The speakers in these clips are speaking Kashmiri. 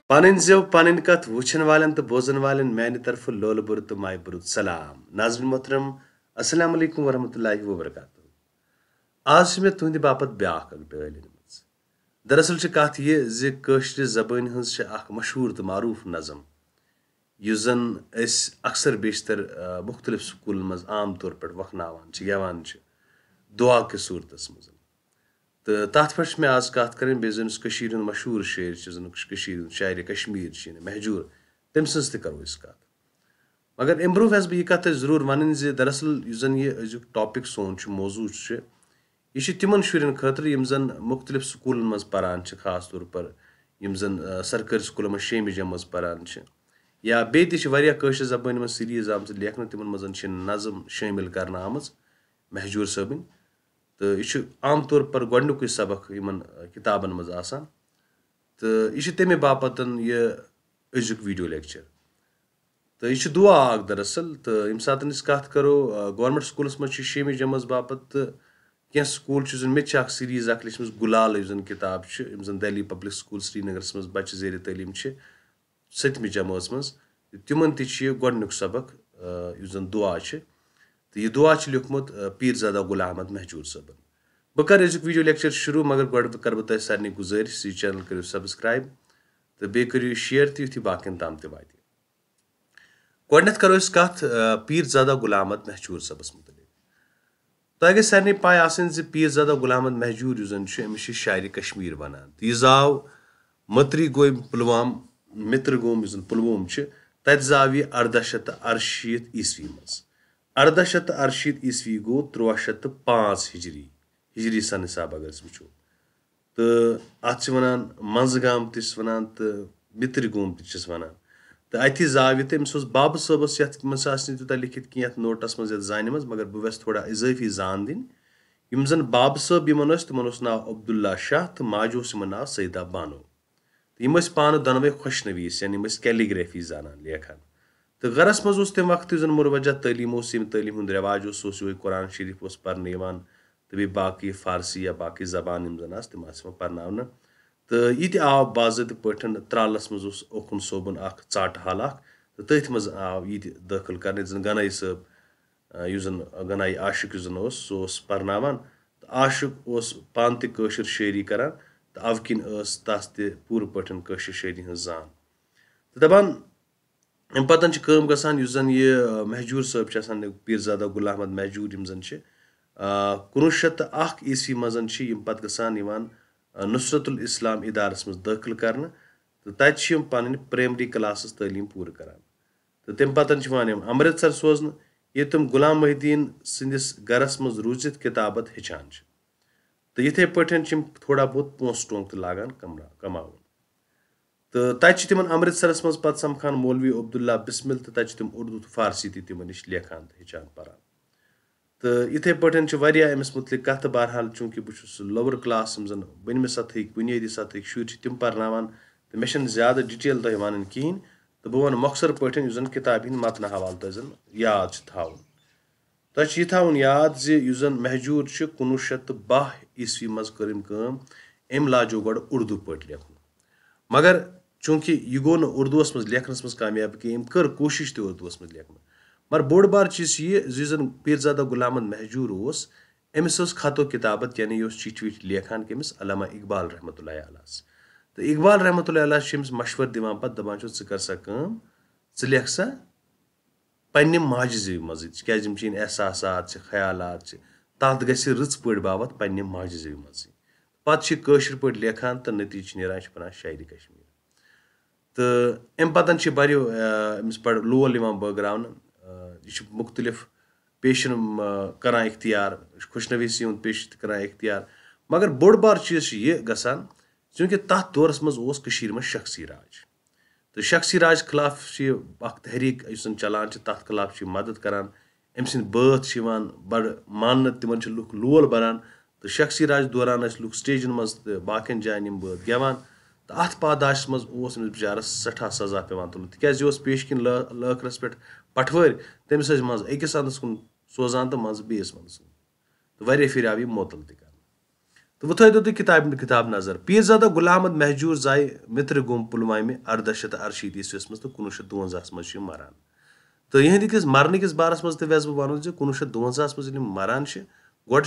Panin zev panin kat wuchan walen to bozan walen मैंने तरफ लोल बुर तो माय बुरुत सलाम नाज़रीन मोहतरम अस्सलाम वालेकुम वरहमतुल्लाहि वबरकातुहू आज मे तुंद बापत ब्याख अक डल अनमज दरअसल कत यह ज कशर जबान हज मशहूर तो मारूफ नज़म युस जन अक्सर बेशतर मुख्तलिफ स्कूल मज आम तौर पर वखनावान गेवान दुआ कि सूरतस मज तो तथ पे मे आज कत कर जन मशहूर शेर जन शायर कश्मीर महजूर तम सज करो कत मगर अम ब्रोह बह यह कत जरूर वन दरअसल जन यह अजुक टॉपिक सोन मौजू यह तिमन शुरन खतर यम जन मुख्तलिफ स्कूलन मज परान खास तौर पर यम जन सरकारी स्कूल मज 6 जमात परान या बे कशर जबान मज सीरीज आम लेखन तिमन मज नज़म शामिल कर आमज महजूर सबन तो यह आम तौर पर गोडनुक सबक इन किताबन मज आसान तो यह तमे बापत यह अजुक वीडियो लेक्चर तो यह दुआ अक दरअसल तो यम सात कत करो गवर्नमेंट स्कूलस मज 6 जमात बापत तो क्या स्कूल मे सीरीज अख लिखम गुलाल जन किताब जन दिल्ली पब्लिक स्कूल श्रीनगर मज बच्चे जेर तलीम 7वीं जमात मज तिमन गोडनुक सबक जन दुआ तो यह दुआ लिखमुत पीरजादा गुल अहमद महजूर सबन बह कर अजुक वीडियो लेक्चर शुरू मगर गोड कर बह तुम सारे गुजारिश यह चैनल करो सब्सक्राइब तो बे करो शेयर तो युथ बाकिन ताम ते वात गोडनथ करो कत पीरजादा गुल अहमद महजूर सबस मुतलिक तो गई सारे पाय आसन पीरजादा गुल अहमद महजूर जन अमिस शायर कश्मीर वनान तो यह जाव मतरी गोम पुलवाम मित्र गोम जन पुलवोम तत जाव यह 1868 ईस्वी मज 1868 ईस्वी गो 1305 हिजरी सन हिसाब अगर वो तो अत वनान मंजगाम तस वनान तो मित्र गोम तस वनान तो अत जाव तमिस बाब सबस ये तूत लिखित कह नोटस मज जान मज मगर बह वेस थोड़ा इजाफी जान दिन यम जन बाब सब यमन तिमन नाव अब्दुल्ला शाह तो माज नाव सईदा बानो तो यम पान दोनवे खुशनवीस यानी कैलीग्राफी जानान लेखान तो गरस मज तम वक्त जन मुरवजा तलीम तलीम हूं रिवाज यो कुरान शरीफ पर्न तो बे बाकी फारसी या बाकी जबान जन तम पर्न तो यह आव बाज़त पे त्रालस मज ओकुन सोबन चाट हाल तो तथ मज आव यह दाखिल कर जन गनाई सब जन गनाई आशिक जन सो पर्न तो आशिक पान तशर शायरी करान तो अवकिन तस पूर पे शायरी हज जान तो दपान अम पतन गसान जन यह महजूर सब पीरजादा गुल अहमद महजूर यम जन 1901 ईस्वी मजन पे गसान नुसरतुल इस्लाम इदारस मज दाखिल कर तो तत पन प्राइमरी क्लास तलीम पूर करान तो तम पतन वन अमृतसर सोजन ये तुम गुलाम मोहिद्दीन सदिस गरस मज रूजित किताबत हेचान तो इथे पे थोड़ा बहुत पोस टोंक लागान कमावन तो तत तिमन अमृतसरस मज पे समखान मौलवी अब्दुल्ला बिस्मिल तो तत तिम उर्दू तो फारसी तिमन नश लेखान तो हेचान पान तो इथे पे अमिस मुतलिक कत बहरहाल चूंकि बहुत लोअर क्लास जन बनम सतह बुनियादी सतह शुर तम पर्न तो मे ज्यादा डिटेल तुम वन कहें तो बह वन मौखसर पे जन किताब हिंद मतन हवाल तुम याद थावन तुम यह थावन याद जन महजूर 1912 ईस्वी मज कर अम लाजो गो उर्दू पे लेखन मगर चूंकि यह गो उर्दूस मज लेखनस मज कामयाब कह कर कोशिश तो उर्दूस मज लेखन मगर बोड़ बार चीज यह जन पीरजादा गुल अहमद महजूर अमिस खतो किताबत यानी चिठ विठ लेखान कमिस अल्लामा इकबाल रहमतुल्लाहि अलैह तो इकबाल रहमतुल्लाहि अलैह मशवर दिवान पे दपान कर सा लेख सा पन्ने माज जेब मज क्या एहसासात ख्यालात तथ गि रच पे बाबत पन्ने माज जेब मज पे पे लेखान तो नतीज नीरान बना शायरी कश्मीर तो अम पतन बड़ो अमिस लोल बगरावन यह मुख्तलिफ पेशन करान इख्तियार खुशनवीसी हूँ पेश करान इख्तियार मगर बोड़ बार चीज यह गसान चूंकि तथ दौरस मज शख्सी राज तो शख्सी राज खिलाफ तहरीक चलान तथ खिलाफ मदद करान अम सद बात बड़ मान तिमन लुक लोल बरान तो शख्सी राज दौरान लुक स्टेजन मज तो बाकिन जान बात गेवान तो अत पादाश मज बिचारस सठा सजा पेवान तुल तज पेश किन लकरस पे पटवर तमिस मज अकिस अंदस कुन सोजान तो मज बेस अंदस तो वारिया फिर आव यह मोतल कर तो वो थो तुम किताब नजर पीरजादा गुलाम अहमद महजूर जाए मित्र गुम पुलवामे 1868 ईस्वीस मज तो 1952 मज मरान तो यहद किस मरन किस बारस मज वेस बह वन 1952 मज मरान गोड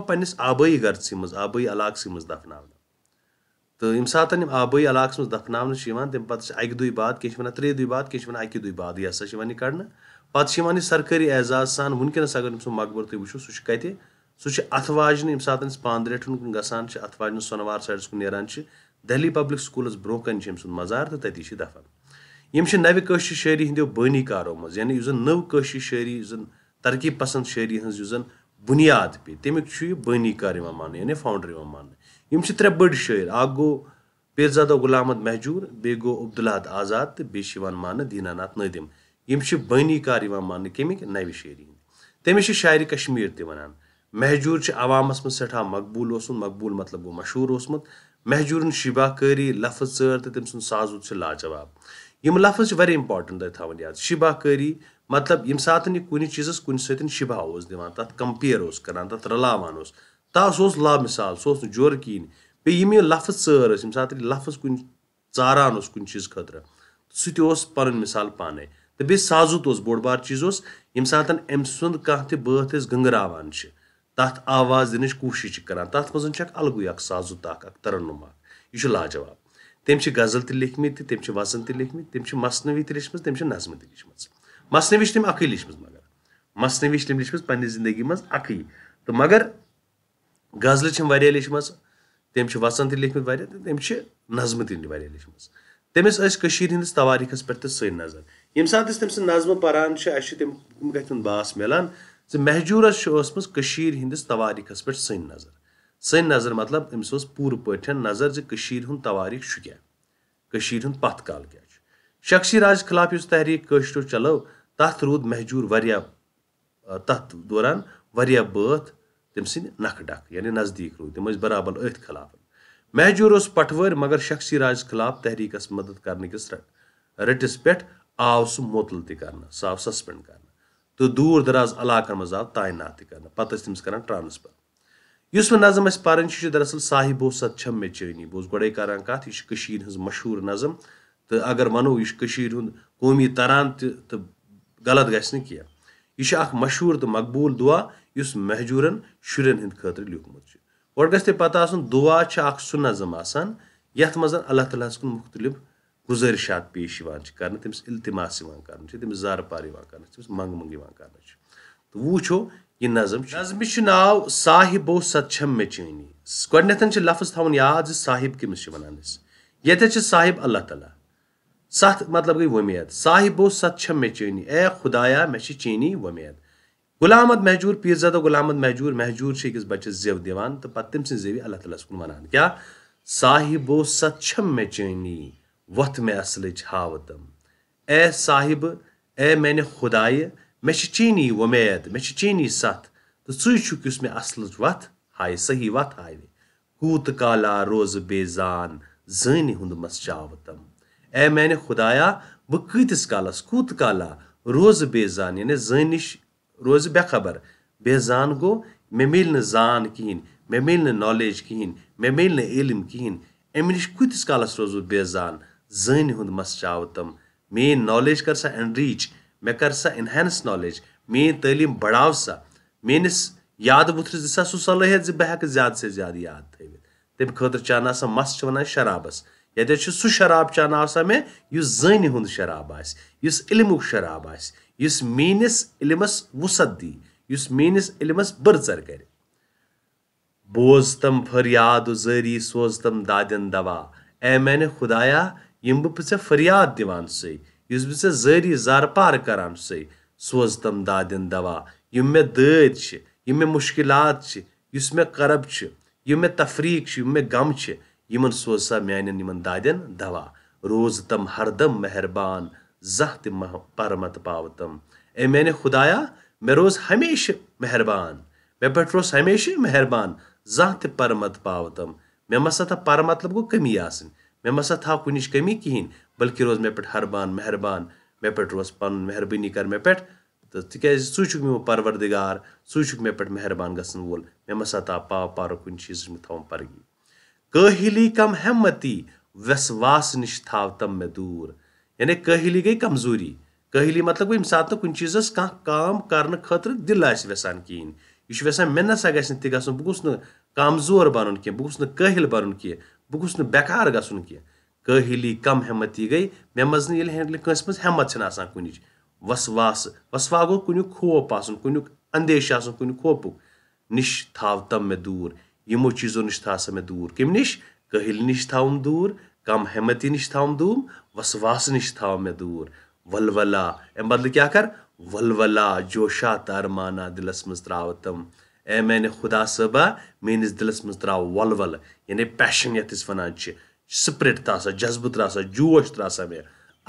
पन्निस आबाई गर्सी मज आबाई इलाकस मज दफना तो यम सात आबाई इलाकस मज दफना तम पे अकि दुई बाद कह वन 3 दुई बाद कह वन अकि दुई बाद यह हसा यह कड़न पे सरकारी एजाज सान वनकस अगर सो मकबर तुम वो सह कत सह अथवाजन यम सात पानद्रेठन कुन गसान अथवाजन सोनवार साइडस कुन नेरान दिल्ली पब्लिक स्कूलस ब्रो कन मजार तो तती दफन यम नव कशीर शायरी हंदो बानी कारो मज यानी नव कशीर शायरी तरक्की पसंद शायरी हज बुनियाद पे तमिक बानी कार मान यानी फाउंडर मान यम 3 बड़ शायर अ गो पीरजादा गुलाम अहमद महजूर बे गो अब्दुल्लाह आजाद तो बे मान दीनानाथ नदीम यम बानी कार मान कमिक नव शायरी तमिस शायर कश्मीर त वनान महजूर अवामस मज सठा मकबूल मकबूल मतलब गो मशहूर महजूरन शिबाकारी लफ्ज चर तो तम सुन साजुद लाजवाब यम लफ्ज वारिया इंपॉर्टेंट थवन याद शिबाकारी मतलब यम सात कुन चीज़स कुन सत शिबा दिवान तथ कंपेयर करान तथ रलावान तस लामिसाल सह जोर कहें पे यम लफ्ज चर यम सात लफ्ज कुन चारान कुन चीज खतर सह पन मिसाल पाने तो बे साजुत बोड़ बार चीज यम सात अम सुंद कह बात गंगरावान तथ आवाज दिन कोशिश करान तथ मज अलगुई साजुत तरन्नुम यह लाजवाब तम गजल त लिखमित तम वजन त लिखमित तम मसनवी त लिखम तम नज़म त लिखम मसनवी तम अक लिखम मगर मसनवी तम लिखम पन्ने जिंदगी मज अक तो मगर गजल वारिया लिखम तम वजन त लिखमित वारिया तम नज़म त वारिया लिखम तमिस हंदिस तवारीखस पे सही नजर यम सात तम नज़म पान तम कथन बास मिलान महजूरस हंदिस तवारीखस पे सही नजर सही नजर मतलब अमिस पूर पे नजर हूँ तवारीख क्या पथ काल क्या शख्सी राज खिलाफ तहरीक कशरो चलो तथ रूद महजूर वारिया तथ दौरान वारिया बात तम सद नख डक यानी नजदीक रूद तम बराबर अथ खिलाफ महजूर पटवर मगर शख्सी राज खिलाफ तहरीकस मदद करने किस रटिस पे आव सह मुतल तह सह सस्पेंड कर तो दूर दराज इलाकन मज आव तैनात कर पे तमिस कर ट्रांसफर इस नज़म पान दरअसल साहिबो सत छम मे चैनी बह गोड़े कर कत यह मशहूर नज़म तो अगर वनो यह कौमी तरान तो गलत गि यह मशहूर तो मकबूल दुआ इस महजूरन शुरन हंद खतर लिखमुत गोड़ गि पता दुआ सह नज़म आसान यथ मज अल्लाह ताला कुन मुख्तलिफ गुजारिशात पेश कर तमिस इल्तिमास कर तमिस जार पार कर तमिस मंग मंग कर तो वो यह नज़म नाव साहिबो सत छम मे चैनी गोडन लफ्ज थवन याद साहिब कमिस वन ये साहिब अल्लाह ताला सत मतलब गई वमेद साहिबो सत छम मे चैनी ए खुदाया मे चैनी वमेद गुलाम अहमद महजूर पीरजादा गुलाम अहमद महजूर महजूर अकिस बच्चस जेव दिवान तो पे तम जेव अल्लाह ताला कुन वनान क्या साहिबो सत छम मे चैनी वथ मे असल हावतम ए साहिब ए मैंने खुदाय मे चैनी वमेद मे चैनी सत तो चुक मे असल वथ हाय सही वथ हाय कूत काला रोज बेजान जानी हुंद मस्चावतम ए मैंने खुदाया बह कतिस कालस कूत काला रोज बेजान यानी जानिश रोज बेखबर बेजान गो मे मिल जान कहें मे मिल नॉलेज कहें मे मिल इल्म कहें अम नश कतिस कालस रोजो बेजान जानी हुंद मस्चावतम मेन नॉलेज कर सा एनरीच मे कर सा इनहेंस नॉलेज मेन तालीम बढ़ाव सा मेनिस याद वुथरस दिसा सह सलाहियत बह हेक ज्यादा से ज्यादा याद थवित तम खतर चान मस वन शराबस ये सह शराब चान मे जानी हुंद शराब आस इल्मुक शराब आस मेनिस इल्मस वुसत दी मेनिस इल्मस बरचर कर बोजतम फरियाद जारी सोजतम दादन दवा ए मैंने खुदाया यम बह फरियाद दिवान से बह जारी जार पार करान से सोजतम दादन दवा यम मे दद यम मे मुश्किलात मे करब यम मे तफरीक यम मे गम यमन सोज सा मान दादन दवा रोज तम हरदम मेहरबान जह त परमत पावतम ए मैंने खुदाया मे रोज हमेशा मेहरबान मे पे रोज हमेशा मेहरबान जह त परमत पावतम मे मसा था पर मतलब गो कमी आसन मे मसा था कुछ कमी कहें बल्कि रोज मे पे हरबान मेहरबान मे पे रोज पन मेहरबानी कर मे पे تِکیازِ ژٕ چھُکھ میون پروردِگار ژٕ چھُکھ مےٚ پٮ۪ٹھ مہربان گژھن وول مےٚ مہ ستا پاو پارو کُنہِ چیٖزٕچ مہ تھاوُن پرگی کٲہلی کم ہیمتی وسواس نِش تھاو تم مےٚ دوٗر یعنی کٲہلی گٔے کمزوری کٲہلی مطلب گوٚو ییٚمہِ ساتہٕ نہٕ کُنہِ چیٖزس کانٛہہ کٲم کرنہٕ خٲطرٕ دِل آسہِ ویژھان کِہینۍ یہِ چھُ ویژھان مےٚ نسا گژھِ نہٕ تہِ گژھُن بہٕ گوٚژھ نہٕ کمزور بنُن کینٛہہ بہٕ گوٚژھ نہٕ کٲہِل بنُن کینٛہہ بہٕ گوٚژھ نہٕ بیکار گژھُن کینٛہہ کٲہلی کم ہیمتی گٔے مےٚ منٛز نہٕ ییٚلہِ کٲنٛسہِ منٛز ہیمت چھنہٕ آسان کُنِچ وسوا گوٚو کُنیُک خوف آسُن کُنیُک اندیشہٕ آسُن کُنیُک خوفُک نِش تھاو تم مےٚ دوٗر یِمو چیٖزو نِش تھاو سا مےٚ دوٗر کمہِ نِش کٲہِل نِش تھاوُم دوٗر کم ہیمتی نِش تھاوُم دوٗر وسواس نِش تھاو مےٚ دوٗر ولولا امہِ بدلہٕ کیٛاہ کر ولولا جوشا تارمانا دِلس منٛز تراو تم اے میانہِ خۄدا صٲبا میٲنِس دِلس منٛز تراو ولوَل یعنی پیشن یتھ أسۍ وَنان چھِ سپرٹ ترٛاو سا جذبہٕ ترٛاو سا جوش ترٛاو سا مےٚ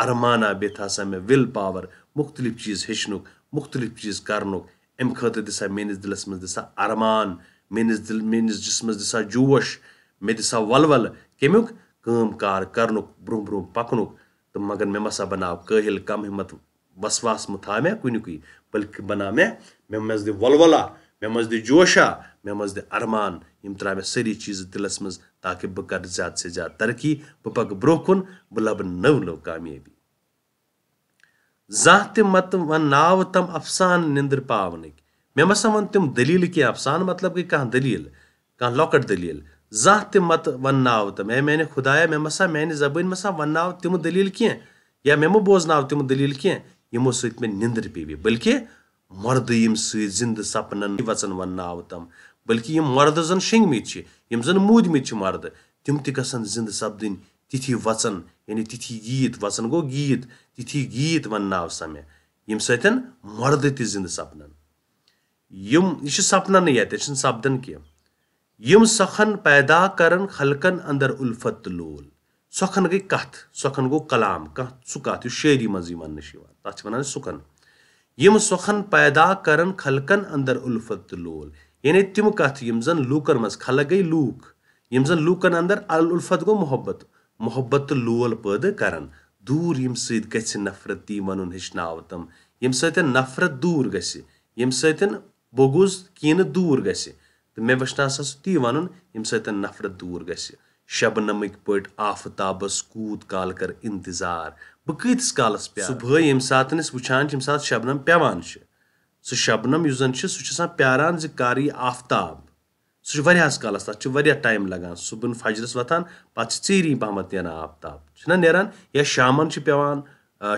ارمانا بیٚیہِ تھاو سا مےٚ وِل پاور مُختٔلِف چیٖز ہیٚچھنُک مُختٔلِف چیٖز کرنُک اَمہِ خٲطرٕ دِسا میٲنِس دِلس منٛز دِسا ارمان میٲنِس جسمس دِسا جوش مےٚ دِسا ولوَل کمیُک کٲم کار کرنُک برونٛہہ برونٛہہ پکنُک تہٕ مگر مےٚ مسا بناو کٲہِل کم ہِمت وسواس مہ تھاو مےٚ کُنیُکُے بٔلکہِ بناو مےٚ منٛز دِ ولولا مےٚ منٛز دِ جوشا مےٚ منٛز دِ ارمان یِم ترٛاو مےٚ سٲری چیٖز دِلس منٛز تاکہِ بہٕ کرٕ زیادٕ سے زیادٕ ترقی بہٕ پکہٕ برونٛہہ کُن بہٕ لبہٕ نٔو نٔو کامیٲبی زانٛہہ تہِ مت ونناو تم افسان نِندٕر پاونٕکۍ مےٚ مسا ووٚن تِم دٔلیٖلہٕ کینٛہہ افسان مطلب گٔے کانٛہہ دٔلیٖل کانٛہہ لۄکٕٹ دٔلیٖل زانٛہہ تہِ مت ونناو تم اے میانہِ خۄدایا مےٚ مسا میانہِ زبٲنۍ مسا ونناو تِم دٔلیٖل کینٛہہ یا مےٚ مہ بوزناو تِم دٔلیٖل کینٛہہ یِمو سۭتۍ مےٚ نِندٕر پیٚوِ بٔلکہِ مردٕ یِم سۭتۍ زِندٕ سپنن وژن ونناو تم بٔلکہِ یِم مردٕ زن شٔنگمٕتۍ چھِ یِم زن موٗدمٕتۍ چھِ مردٕ تِم تہِ گژھن زِندٕ سپدٕنۍ تِتھی وژن یعنی تِتھی گیٖت وژن گوٚو گیٖت تِتھی گیٖت ونناو سا مےٚ ییٚمہِ سۭتۍ مردٕ تہِ زِندٕ سپنن یہِ چھِ سپننٕے ییٚتہِ چھُنہٕ سپدان کینٛہہ یِم سۄکھن پیدا کرن خلقن اندر الفت تہٕ لول سۄکھن گٔے کتھ سۄکھن گوٚو کلام کانٛہہ سُہ کتھ یُس شٲعری منٛزٕے وننہٕ چھُ یِوان تتھ چھِ ونان سُکھن یِم سۄکھن پیدا کرن خلقن اندر الفت تہٕ لول یعنی تِم کتھ یِم زن لوٗکن منٛز خلق گٔے لوٗکھ یِم زن لوٗکن اندر الفت گوٚو محبت تہٕ لول پٲدٕ کران دوٗر ییٚمہِ سۭتۍ گژھِ نفرتی ونُن ہیٚچھناو تم ییٚمہِ سۭتۍ نفرت دوٗر گژھِ ییٚمہِ سۭتۍ بوٚگُز کیٖنہٕ دوٗر گژھِ تہٕ مےٚ وٕچھناو سا سُہ تی ونُن ییٚمہِ سۭتۍ نفرت دوٗر گژھِ شبنمٕکۍ پٲٹھۍ آفتابس کوٗت کال کر انتظار بہٕ کۭتِس کالس پیارٕ صبحٲے ییٚمہِ ساتہٕ أسۍ وٕچھان چھِ ییٚمہِ ساتہٕ شبنم پیٚوان چھِ سُہ شبنم یُس زن چھُ سُہ چھُ آسان پیاران زِ کر یی آفتاب سُہ چھُ واریاہس کالس تتھ چھُ واریاہ ٹایم لگان صبحن فجرس وۄتھان پتہٕ چھِ ژیٖری پہمتھ نیران آفتاب چھُنہ نیران یا شامن چھُ پیٚوان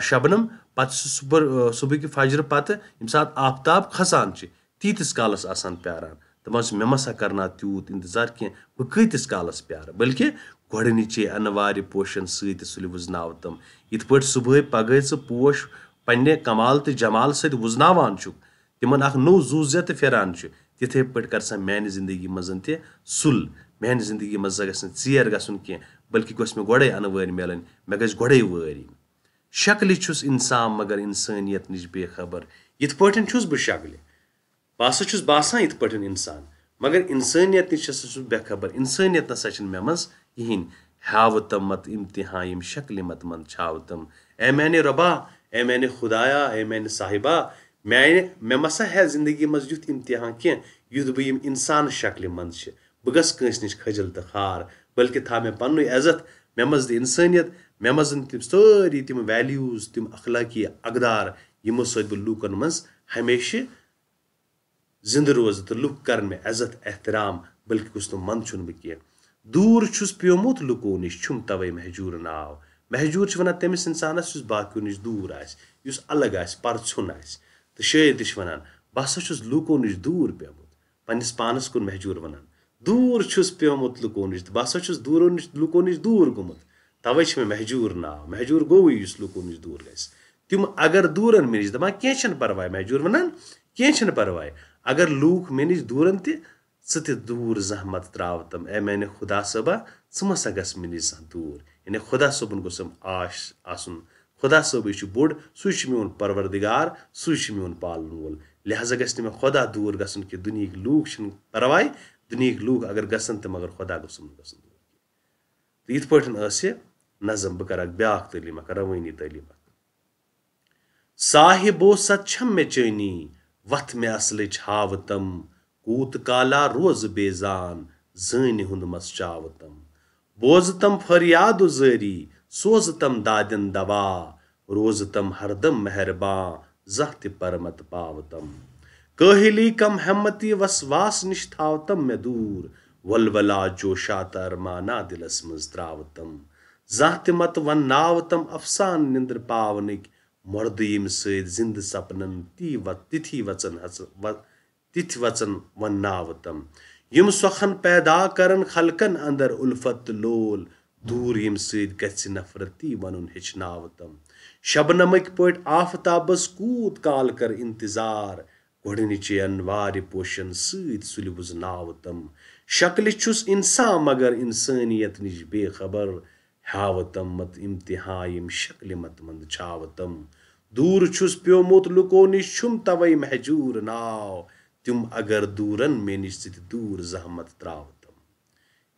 شبنم پتہٕ چھُ سُہ صبحٕکہِ فجرٕ پتہٕ ییٚمہِ ساتہٕ آفتاب کھسان چھِ تیٖتِس کالس آسان پیاران دپان چھُ مےٚ مسا کرناو تیوٗت انتظار کینٛہہ بہٕ کۭتِس کالس پیارٕ بٔلکہِ گۄڈٕنِچے انوارِ پوشن سۭتۍ سُلہِ وُزناو تم یِتھ پٲٹھۍ صبحٲے پگہٲے ژٕ پوش پننہِ کمال تہٕ جمال سۭتۍ وُزناوان چھُکھ تِمن اکھ نوٚو زوٗ زیٚتہٕ پھیران چھُ تِتھے پٲٹھۍ کر سا میانہِ زندگی منٛز تہِ سُل میانہِ زندگی منٛز ہسا گژھِ نہٕ ژیر گژھُن کینٛہہ بٔلکہِ گوٚژھ مےٚ گۄڈے انوٲرۍ میلٕنۍ مےٚ گژھِ گۄڈے وٲرۍ یِنۍ شکلہِ چھُس انسان مگر انسٲنیت نِش بے خبر یِتھ پٲٹھۍ چھُس بہٕ شکلہِ بہٕ ہسا چھُس باسان یِتھ پٲٹھۍ انسان مگر انسٲنیت نِش ہسا چھُس بے خبر انسٲنیت نسا چھنہٕ مےٚ منٛز کہیٖنۍ ہاوٕ تم مت امتحان یِم شکلہِ مت منٛد چھاوٕ تم اے میانہِ رۄبا اے میانہِ خۄدایا اے میانہِ صاحبا مےٚ مسا ہے زندگی منٛز یُتھ امتحان کینٛہہ یُتھ بہٕ یِم انسان شکلہِ منٛز چھِ بہٕ گژھٕ کٲنٛسہِ نِش کھٔجل تہٕ خار بٔلکہِ تھاو مےٚ پننُے عزت مےٚ منٛز دِ انسٲنیت مےٚ منٛز تِم سٲری تِم ویلیوٗز تِم اخلٲقی اقدار یِمو سۭتۍ بہٕ لوٗکن منٛز ہمیشہٕ زِندٕ روزٕ تہٕ لُکھ کرن مےٚ عزت احترام بٔلکہِ گوٚژھ نہٕ منٛدچھُن بہٕ کینٛہہ دوٗر چھُس پیومُت لُکو نِش چھُم توے مہجوٗر ناو مہجوٗر چھِ ونان تٔمِس انسانس یُس باقیو نِش دوٗر آسہِ یُس الگ آسہِ پرژھُن آسہِ تہٕ شٲعر تہِ چھِ ونان بہٕ ہسا چھُس لوٗکو نِش دوٗر پیومُت پننِس پانس کُن مہجوٗر ونان دوٗر چھُس پیومُت لُکو نِش تہٕ بہٕ ہسا چھُس لُکو نِش دوٗر گوٚمُت توے چھِ مےٚ مہجوٗر ناو مہجوٗر گوٚوٕے یُس لُکو نِش دوٗر گژھِ تِم اگر دوٗرن مےٚ نِش دپان کینٛہہ چھُنہٕ پرواے مہجوٗر ونان کینٛہہ چھُنہٕ پرواے اگر لوٗکھ مےٚ نِش دوٗرن تہِ ژٕ تہِ دوٗر زحمت تراو تم اے میانہِ خۄدا صٲبا ژٕ مسا گژھ مےٚ نِش زانٛہہ دوٗر یعنی خۄدا صٲبُن گوٚژھُم آش آسُن خۄدا صٲبٕے چھُ بوٚڑ سُے چھُ میون پروردِگار سُے چھُ میون پالن وول لہٰذا گژھِ نہٕ مےٚ خۄدا دوٗر گژھُن کہِ دُنہِکۍ لوٗکھ چھِنہٕ پرواے دُنہِکۍ لوٗکھ اگر گژھن تہٕ مگر خۄدا گوٚژھُم نہٕ گژھُن دوٗر کینٛہہ تہٕ یِتھ پٲٹھۍ ٲس یہِ نظم بہٕ کرٕ اکھ بیاکھ تعلیٖم اکھ روٲنی تعلیٖم اکھ साहिबो सत छम मे चैनी वथ मे असलच हावतम कूत काला रोज बेजान जन हुंद मसचावतम बोजतम फरियाद जारी सोजतम दादिन दवा रोजतम हरदम मेहरबां जह ति परमत पावतम कहली कम हेमती वसवास निश थावतम मे दूर वलवला जोशात अरमाना दिलस मज त्रावतम जह ति मत वन नावतम अफसान निंद्र पावनिक मर्द यम सद जिंद सपनन तिथि वचन वन नावतम यम सोखन पैदा करन खलकन अंदर उल्फत लोल दूर यम सद गछ नफरत ती वनुन हेचनावतम शबनमक पट आफताबस कूत काल कर इंतजार गोडनिचे अनवार पोशन सद सुल बुजनावतम शक्ल छुस इंसान मगर इंसानियत निश बेखबर हावतम मत इम्तिहान यम शक्ल मत मंद छावतम दूर छुस प्योमुत लुको निश छुम तवै महजूर नाव तुम अगर दूरन मे निश दूर जहमत त्रावतम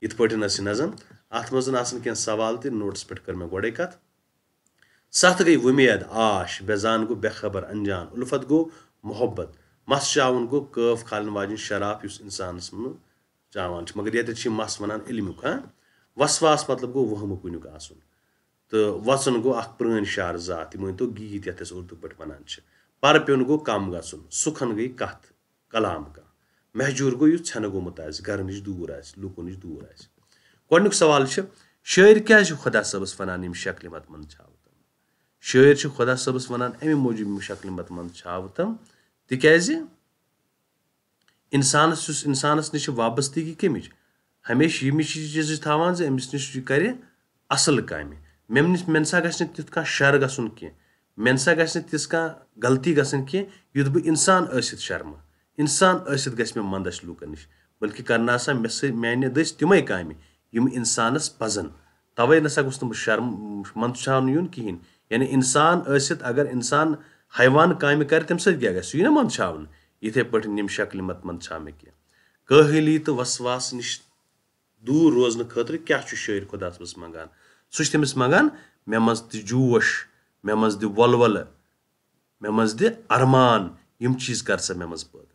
इत पटन नजम अत मज क्या सवाल तो नोट्स पे कर मे गोड़े कत सत गई वुमेद आश बेजान गो बेखबर अनजान उल्फत गो मोहब्बत मस चावन गो कफ खालन वाजन शराब उस इंसानस मन चावान मगर ये मस वनान इल्मुक हाँ वसवास मतलब गो वहम कुनुक आसन तो वचन गो अख प्रण शार जात मान तो गीत ये उर्दू पे वनान पर प्योन गो कम गसन सुखन गई कथ कलाम का महजूर गो युथ छन गोमुत घर नश दूर लूको नश दूर गोडनुक सवाल शायर क्या खुदा सबस वनान यम शक्ल मत मंद छावतम शायर खुदा सबस वनान अमे मूजूब यम शक्ल मत मंद छावतम तिकाज इंसानस निश वाबस्तगी कमिच हमेशा यम चीज थावान अमिस निश कर असल काम मे नसा गि तिथ कह शर गसन कह मे नसा गि तिस कह गलती गसन कह युथ बह इंसान शर्मा इंसान गि मे मंदस लूकन नश बल्कि करना सा मे दस तमें काम यम इंसानस पजन तवे नसा गुस बह शर्म मंद छावन यून कहें यानी इंसान अगर इंसान हैवान काम कर तम क्या गि ना मंद छावन इथे पे यम शक्ल मत मंद छा मे कह कहली तो वसवास नश दूर रोजन खतर क्या शायर खुदा सबस मंगान सह तमिस मंगान मे मज दि जोश मे मज दि वलवल मे मज दि अरमान यम चीज कर सा मे मज पैदा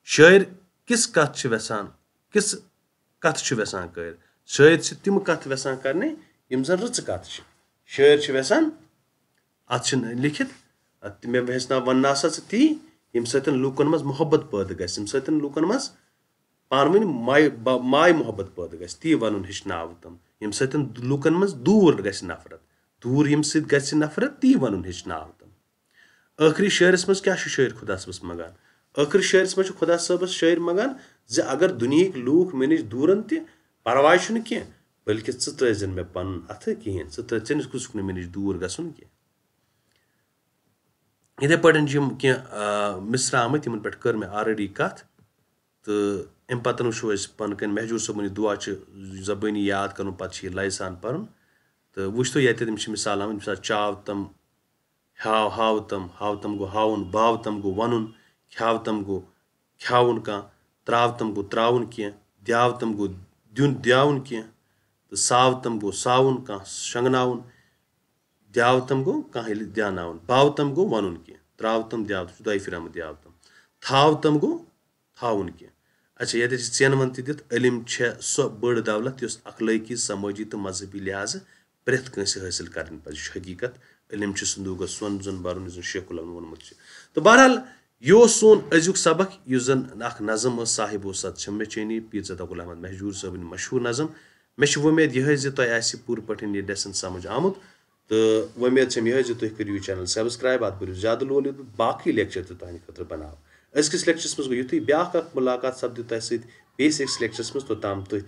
शायर किस कथ वेसान किस कथ वेसान कर शायर तिम कथ वेसान करने यम जन रच कथ शायर वेसान अत लिखित मे वेसना वन्ना सा ती यम सतन लूकन मज मोहब्बत पैदा गस यम सतन लूकन मज पानवन माय मोहब्बत पैदा गस ती वनुन हेचनावतम यम सतन लूकन मज दूर गस नफरत दूर यम सत गस नफरत ती वनुन हेचनावतम आखिरी शायरस मज क्या शायर खुदा सबस मंगान आखिर शायरस मज खुदा सबस शायर मंगान जे अगर दुनिया लूक मे नश दूरन ति परवाय कह बल्कि त्रेजन मे पन अथ कहें च गुसक मे नश दूर गसन कह इथे पे क्या मिसर आमत इन पे कर मे ऑलरेडी कथ तो अम पतन वो पन कन महजूर सबन दुआ जबानी याद कर पे लयसान पर तो वो ये मिसाल आम मिसाल चावतम हावतम हावतम गो हावन बावतम गो वनुन ख्यावतम गो ख्यावन कह त्रावतम गो त्रावन कह द्यावतम गो द्यावन कह तो सावतम गो सावन कह शंगनावन द्यावतम गो कह द्यानावन बावतम गो वनुन कह त्रावतम द्यावतम दई फिर द्यावतम थावतम गो थावन कह अच्छा ये चेनवन दित इलम सो बड़ दौलत अखलाकी समाजी तो मजहबी लिहाज प्रेथ कंस हासिल कर हकीकत इलम संदूक सोन जन बरन शेखुल वोनमुत तो बहरहाल यह सोन अजुक सबक इस जन नज़म साहिबो सत छम चैनी पीर ज़तगुल अहमद महजूर सबन मशहूर नज़म मे वुमेद यह पूर पे यह लेसन समझ आमुत तो वुमेद यह करो यह चैनल सब्सक्राइब अत बरू ज्यादा लोल बाकी लेक्चर तो तुंद खतर बनाव अजकिस लेक्चरस मज गो युथु ब्याख मुलाकात सपद तुह सत बेस लेक्चरस मज तोताम तुह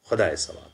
खुदायस हवाले।